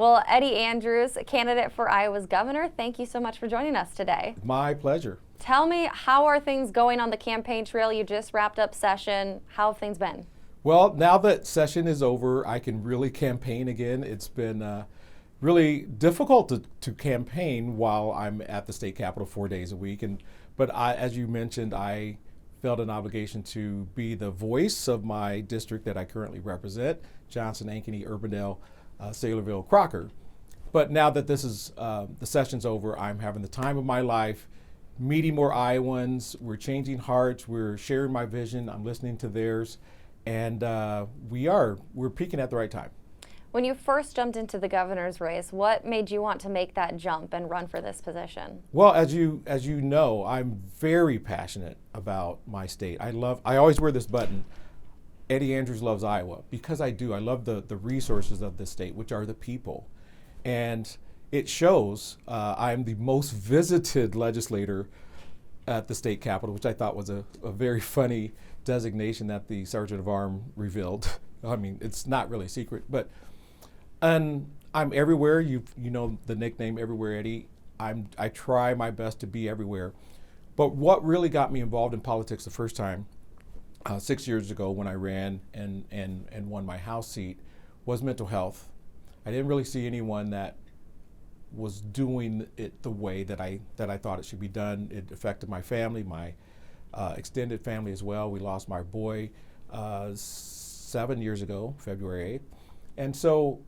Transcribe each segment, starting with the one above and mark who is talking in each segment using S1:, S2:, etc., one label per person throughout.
S1: Well, Eddie Andrews, candidate for Iowa's governor, thank you so much for joining us today.
S2: My pleasure.
S1: Tell me, how are things going on the campaign trail? You just wrapped up session. How have things been?
S2: Well, now that session is over, I can really campaign again. It's been really difficult to campaign while I'm at the state capitol 4 days a week. But as you mentioned, I felt an obligation to be the voice of my district that I currently represent, Johnson, Ankeny, Urbandale, Saylorville, Crocker. But now that this is the session's over, I'm having the time of my life, meeting more Iowans. We're changing hearts. We're sharing my vision. I'm listening to theirs, and we're peaking at the right time.
S1: When you first jumped into the governor's race, what made you want to make that jump and run for this position?
S2: Well, as you know, I'm very passionate about my state. I always wear this button. Eddie Andrews loves Iowa, because I do. I love the resources of this state, which are the people. And it shows. I'm the most visited legislator at the state capitol, which I thought was a very funny designation that the Sergeant of Arms revealed. I mean, it's not really a secret, and I'm everywhere. You know the nickname Everywhere Eddie. I try my best to be everywhere. But what really got me involved in politics the first time, 6 years ago when I ran and won my House seat, was mental health. I didn't really see anyone that was doing it the way that I thought it should be done. It affected my family, my extended family as well. We lost my boy 7 years ago, February 8th. And so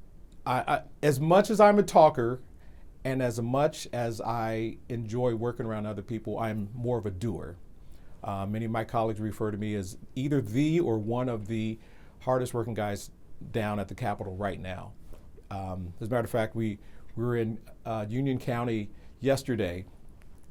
S2: as much as I'm a talker and as much as I enjoy working around other people, I'm more of a doer. Many of my colleagues refer to me as either the or one of the hardest working guys down at the Capitol right now. As a matter of fact, we were in Union County yesterday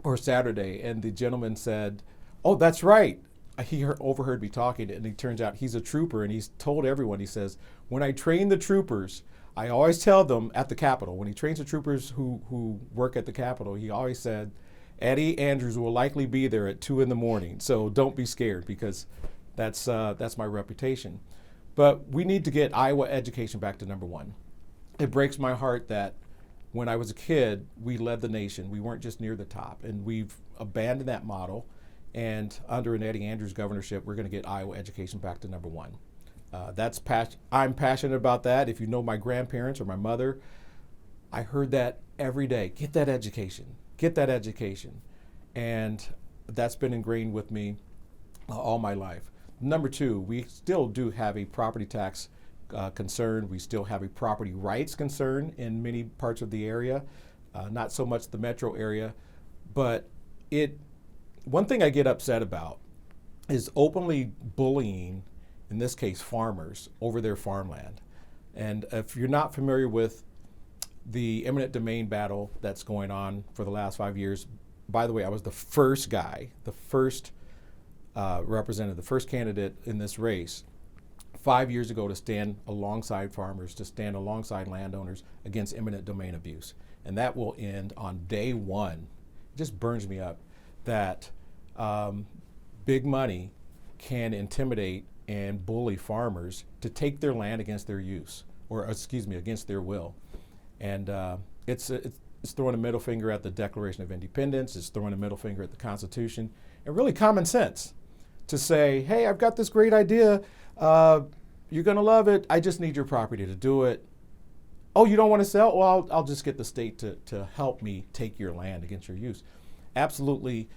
S2: or Saturday, and the gentleman said, "Oh, that's right." He overheard me talking, and it turns out he's a trooper, and he's told everyone, he says, "When I train the troopers, I always tell them at the Capitol," when he trains the troopers who work at the Capitol, he always said, "Eddie Andrews will likely be there at 2 a.m, so don't be scared," because that's my reputation. But we need to get Iowa education back to number one. It breaks my heart that when I was a kid, we led the nation. We weren't just near the top, and we've abandoned that model. And under an Eddie Andrews governorship, we're going to get Iowa education back to number one. I'm passionate about that. If you know my grandparents or my mother, I heard that every day. Get that education. Get that education. And that's been ingrained with me all my life. Number two, we still do have a property tax concern. We still have a property rights concern in many parts of the area, not so much the metro area. But one thing I get upset about is openly bullying, in this case farmers, over their farmland. And if you're not familiar with the eminent domain battle that's going on for the last 5 years, by the way, I was the first guy, the first representative, the first candidate in this race 5 years ago to stand alongside farmers, to stand alongside landowners against eminent domain abuse. And that will end on day one. It just burns me up that big money can intimidate and bully farmers to take their land against their use, or against their will. And it's throwing a middle finger at the Declaration of Independence. It's throwing a middle finger at the Constitution, and really common sense to say, hey, I've got this great idea. You're going to love it. I just need your property to do it. Oh, you don't want to sell? Well, I'll just get the state to help me take your land against your use. Absolutely,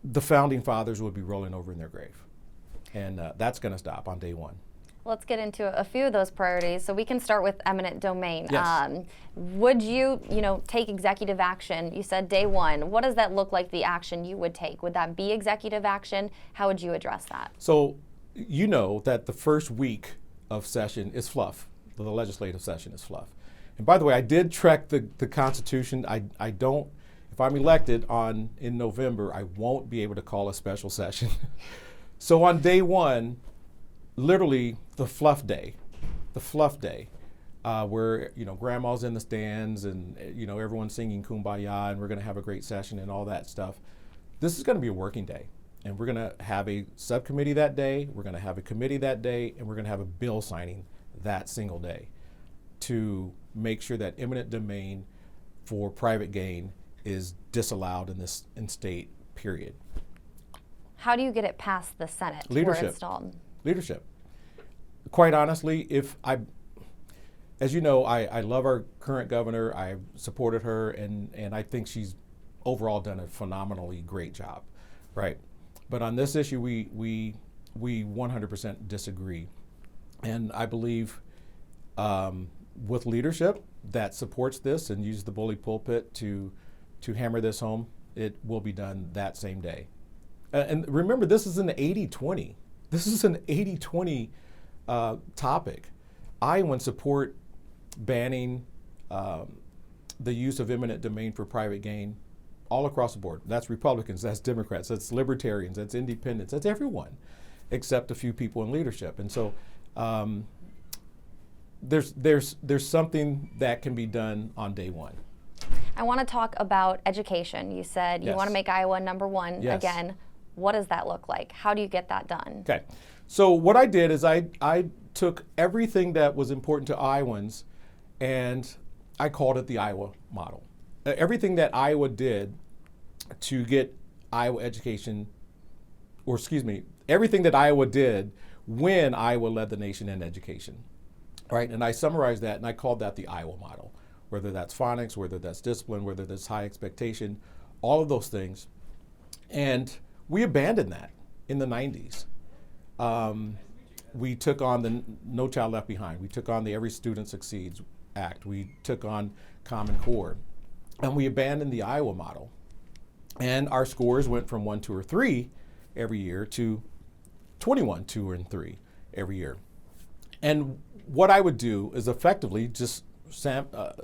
S2: the founding fathers would be rolling over in their grave. And that's going to stop on day one.
S1: Let's get into a few of those priorities. So we can start with eminent domain.
S2: Yes.
S1: Would you take executive action? You said day one. What does that look like, the action you would take? Would that be executive action? How would you address that?
S2: So you know that the first week of session is fluff. The legislative session is fluff. And by the way, I did track the Constitution. I don't, if I'm elected in November, I won't be able to call a special session. So on day one, literally the fluff day, where grandma's in the stands and everyone's singing Kumbaya and we're going to have a great session and all that stuff. This is going to be a working day, and we're going to have a subcommittee that day, we're going to have a committee that day, and we're going to have a bill signing that single day. to make sure that eminent domain for private gain is disallowed in state, period.
S1: How do you get it past the Senate? Where
S2: Leadership.
S1: it's stalled?
S2: Leadership. Quite honestly, as you know, I love our current governor. I supported her, and I think she's overall done a phenomenally great job, right? But on this issue, we 100% disagree, and I believe with leadership that supports this and uses the bully pulpit to hammer this home, it will be done that same day. And remember, this is an 80-20. This is an 80-20 topic. Iowans support banning the use of eminent domain for private gain all across the board. That's Republicans, that's Democrats, that's Libertarians, that's Independents, that's everyone, except a few people in leadership. And so there's something that can be done on day one.
S1: I want to talk about education. You said you
S2: Yes.
S1: want to make Iowa #1
S2: Yes.
S1: again. What does that look like? How do you get that done?
S2: Okay, so what I did is I took everything that was important to Iowans and I called it the Iowa model. Everything that Iowa did to get Iowa education, or excuse me, everything that Iowa did when Iowa led the nation in education, right? And I summarized that and I called that the Iowa model, whether that's phonics, whether that's discipline, whether that's high expectation, all of those things. And we abandoned that in the 90s. We took on the No Child Left Behind. We took on the Every Student Succeeds Act. We took on Common Core. And we abandoned the Iowa model. And our scores went from 1, 2, or 3 every year to 21, 2, and 3 every year. And what I would do is effectively just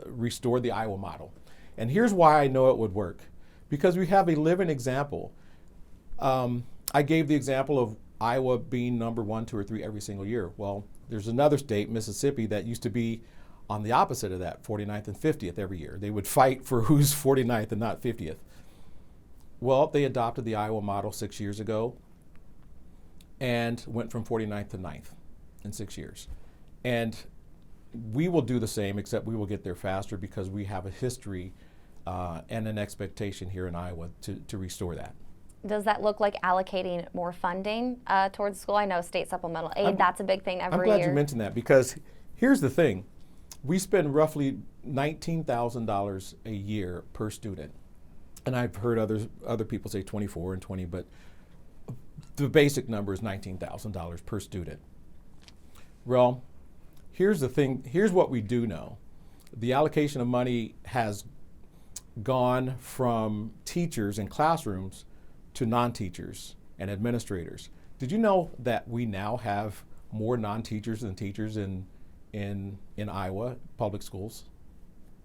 S2: restore the Iowa model. And here's why I know it would work. Because we have a living example. I gave the example of Iowa being number 1, 2, or 3 every single year. Well, there's another state, Mississippi, that used to be on the opposite of that, 49th and 50th every year. They would fight for who's 49th and not 50th. Well, they adopted the Iowa model 6 years ago and went from 49th to 9th in 6 years. And we will do the same, except we will get there faster because we have a history and an expectation here in Iowa to restore that.
S1: Does that look like allocating more funding towards school? I know state supplemental aid, that's a big thing every year.
S2: I'm glad you mentioned that because here's the thing. We spend roughly $19,000 a year per student. And I've heard other people say 24 and 20, but the basic number is $19,000 per student. Well, here's the thing. Here's what we do know. The allocation of money has gone from teachers in classrooms to non-teachers and administrators. Did you know that we now have more non-teachers than teachers in Iowa public schools?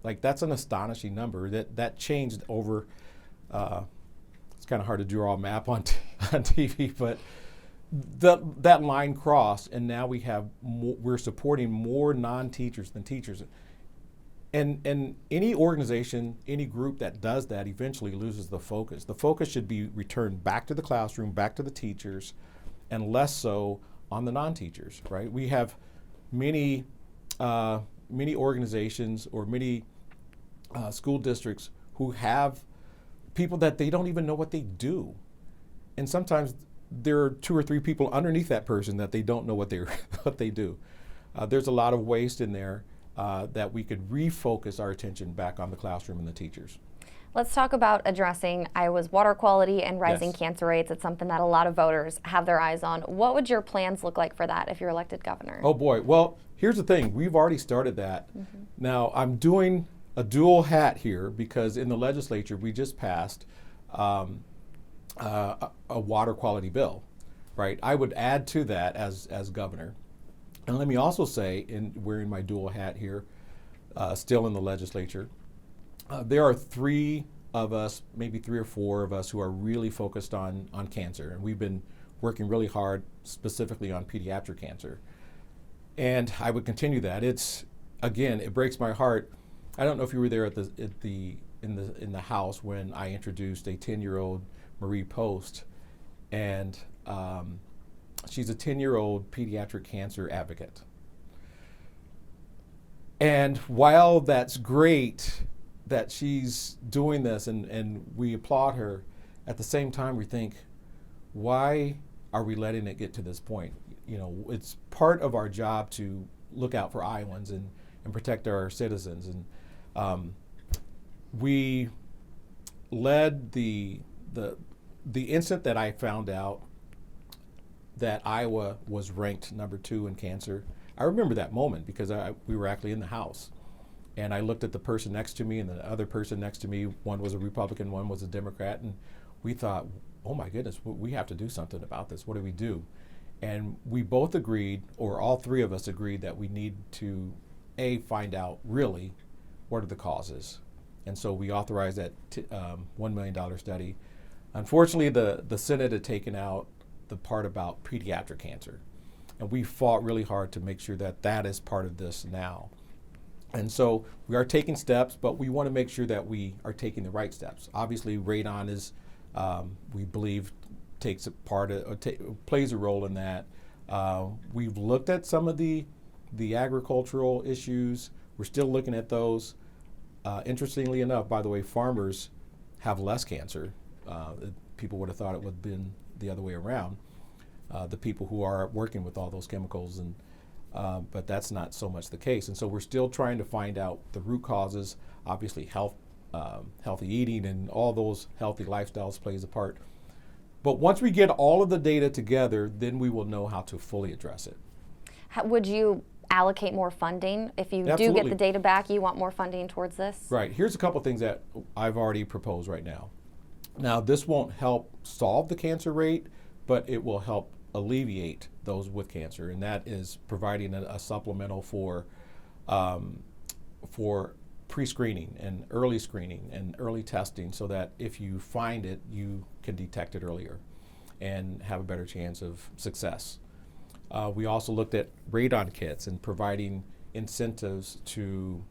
S2: Like, that's an astonishing number. That changed over. It's kind of hard to draw a map on TV, but that line crossed, and now we're supporting more non-teachers than teachers. And any organization, any group that does that eventually loses the focus. The focus should be returned back to the classroom, back to the teachers, and less so on the non-teachers, right? We have many organizations or many school districts who have people that they don't even know what they do. And sometimes there are 2 or 3 people underneath that person that they don't know what they do. There's a lot of waste in there that we could refocus our attention back on the classroom and the teachers.
S1: Let's talk about addressing Iowa's water quality and rising
S2: Yes.
S1: cancer rates. It's something that a lot of voters have their eyes on. What would your plans look like for that if you're elected governor?
S2: Oh boy, well, here's the thing. We've already started that. Now, I'm doing a dual hat here because in the legislature we just passed a water quality bill, right? I would add to that as governor. And let me also say, wearing my dual hat here, still in the legislature, there are 3 of us, maybe 3 or 4 of us who are really focused on cancer. And we've been working really hard specifically on pediatric cancer. And I would continue that. It breaks my heart. I don't know if you were there in the House when I introduced a 10-year-old Marie Post, and she's a 10-year-old pediatric cancer advocate. And while that's great that she's doing this and we applaud her, at the same time we think, why are we letting it get to this point? You know, it's part of our job to look out for Iowans and protect our citizens. And we led the instant that I found out that Iowa was ranked number 2 in cancer. I remember that moment because we were actually in the house. And I looked at the person next to me and the other person next to me. One was a Republican, one was a Democrat. And we thought, oh my goodness, we have to do something about this. What do we do? And we both agreed, or all three of us agreed, that we need to, find out really what are the causes. And so we authorized that $1 million study. Unfortunately, the Senate had taken out the part about pediatric cancer. And we fought really hard to make sure that that is part of this now. And so we are taking steps, but we want to make sure that we are taking the right steps. Obviously, radon is, we believe, takes a part of, plays a role in that. We've looked at some of the agricultural issues. We're still looking at those. Interestingly enough, by the way, farmers have less cancer. People would have thought it would have been the other way around. The people who are working with all those chemicals, and but that's not so much the case. And so we're still trying to find out the root causes. Obviously, healthy eating and all those healthy lifestyles plays a part. But once we get all of the data together, then we will know how to fully address it.
S1: Would you allocate more funding? If you do get the data back, you want more funding towards this?
S2: Right. Here's a couple things that I've already proposed right now. Now, this won't help solve the cancer rate, but it will help alleviate those with cancer, and that is providing a supplemental for pre-screening and early testing, so that if you find it, you can detect it earlier and have a better chance of success. We also looked at radon kits and providing incentives to,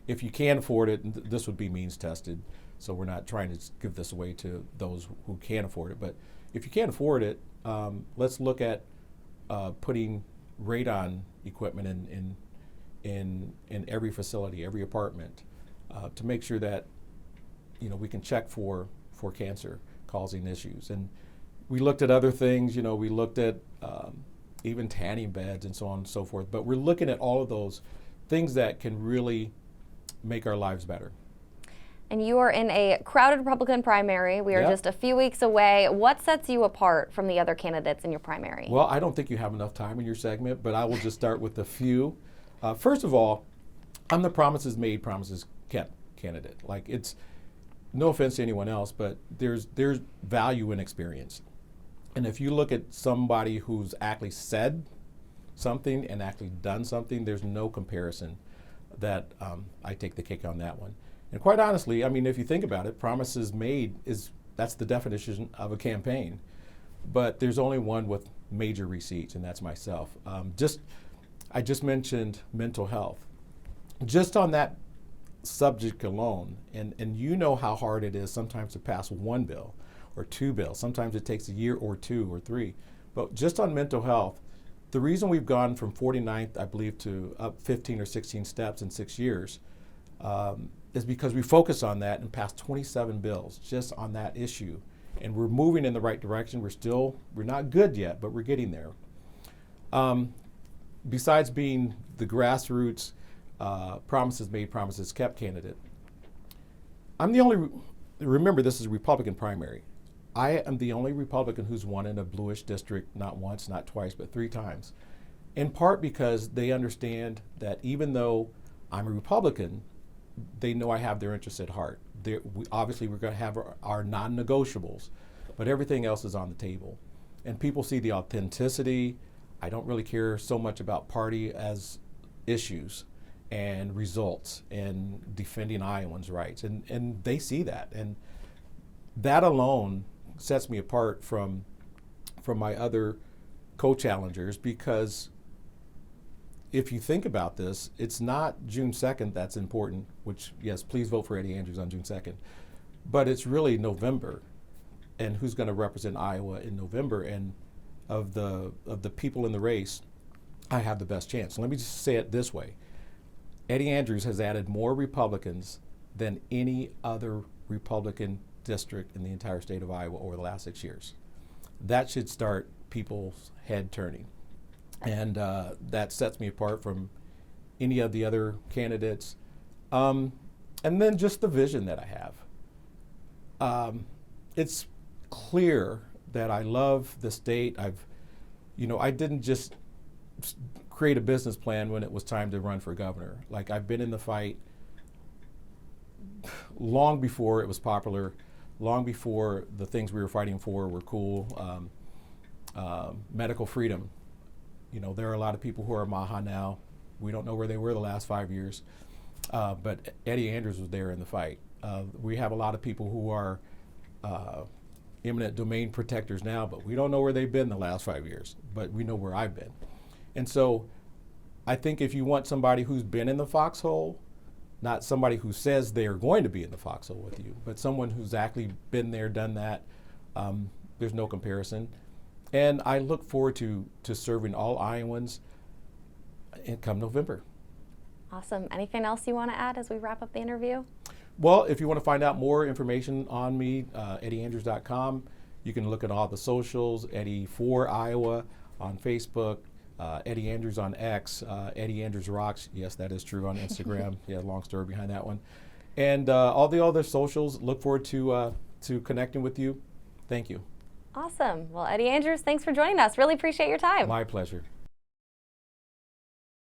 S2: if you can afford it, this would be means tested, so we're not trying to give this away to those who can't afford it, but if you can't afford it, let's look at putting radon equipment in every facility, every apartment, to make sure that we can check for cancer causing issues. And we looked at other things. We looked at even tanning beds and so on and so forth. But we're looking at all of those things that can really make our lives better.
S1: And you are in a crowded Republican primary. We are just a few weeks away. What sets you apart from the other candidates in your primary?
S2: Well, I don't think you have enough time in your segment, but I will just start with a few. First of all, I'm the promises made, promises kept candidate. Like, it's no offense to anyone else, but there's value in experience. And if you look at somebody who's actually said something and actually done something, there's no comparison that I take the cake on that one. And quite honestly, I mean, if you think about it, promises made that's the definition of a campaign. But there's only one with major receipts, and that's myself. I just mentioned mental health. Just on that subject alone, and you know how hard it is sometimes to pass one bill or two bills. Sometimes it takes a year or 2 or 3. But just on mental health, the reason we've gone from 49th, I believe, to up 15 or 16 steps in 6 years is because we focus on that and passed 27 bills just on that issue. And we're moving in the right direction. We're not good yet, but we're getting there. Besides being the grassroots promises made, promises kept candidate, I'm the only, remember this is a Republican primary. I am the only Republican who's won in a bluish district, not once, not twice, but 3 times. In part because they understand that even though I'm a Republican, they know I have their interests at heart. Obviously, we're going to have our non-negotiables, but everything else is on the table. And people see the authenticity. I don't really care so much about party as issues and results and defending Iowans' rights. And they see that. And that alone sets me apart from my other co-challengers, because if you think about this, it's not June 2nd that's important, which, yes, please vote for Eddie Andrews on June 2nd, but it's really November, and who's going to represent Iowa in November. And of the people in the race, I have the best chance. Let me just say it this way. Eddie Andrews has added more Republicans than any other Republican district in the entire state of Iowa over the last 6 years. That should start people's head turning. And that sets me apart from any of the other candidates. And then just the vision that I have. It's clear that I love the state. I didn't just create a business plan when it was time to run for governor. Like, I've been in the fight long before it was popular, long before the things we were fighting for were cool. Medical freedom. There are a lot of people who are MAHA now. We don't know where they were the last 5 years, but Eddie Andrews was there in the fight. We have a lot of people who are eminent domain protectors now, but we don't know where they've been the last 5 years, but we know where I've been. And so I think if you want somebody who's been in the foxhole, not somebody who says they are going to be in the foxhole with you, but someone who's actually been there, done that, there's no comparison. And I look forward to serving all Iowans come November.
S1: Awesome. Anything else you want to add as we wrap up the interview?
S2: Well, if you want to find out more information on me, eddieandrews.com. You can look at all the socials, Eddie for Iowa on Facebook, Eddie Andrews on X, Eddie Andrews Rocks. Yes, that is true on Instagram. Yeah, long story behind that one. And all the other socials, look forward to connecting with you. Thank you.
S1: Awesome. Well, Eddie Andrews, thanks for joining us. Really appreciate your time.
S2: My pleasure.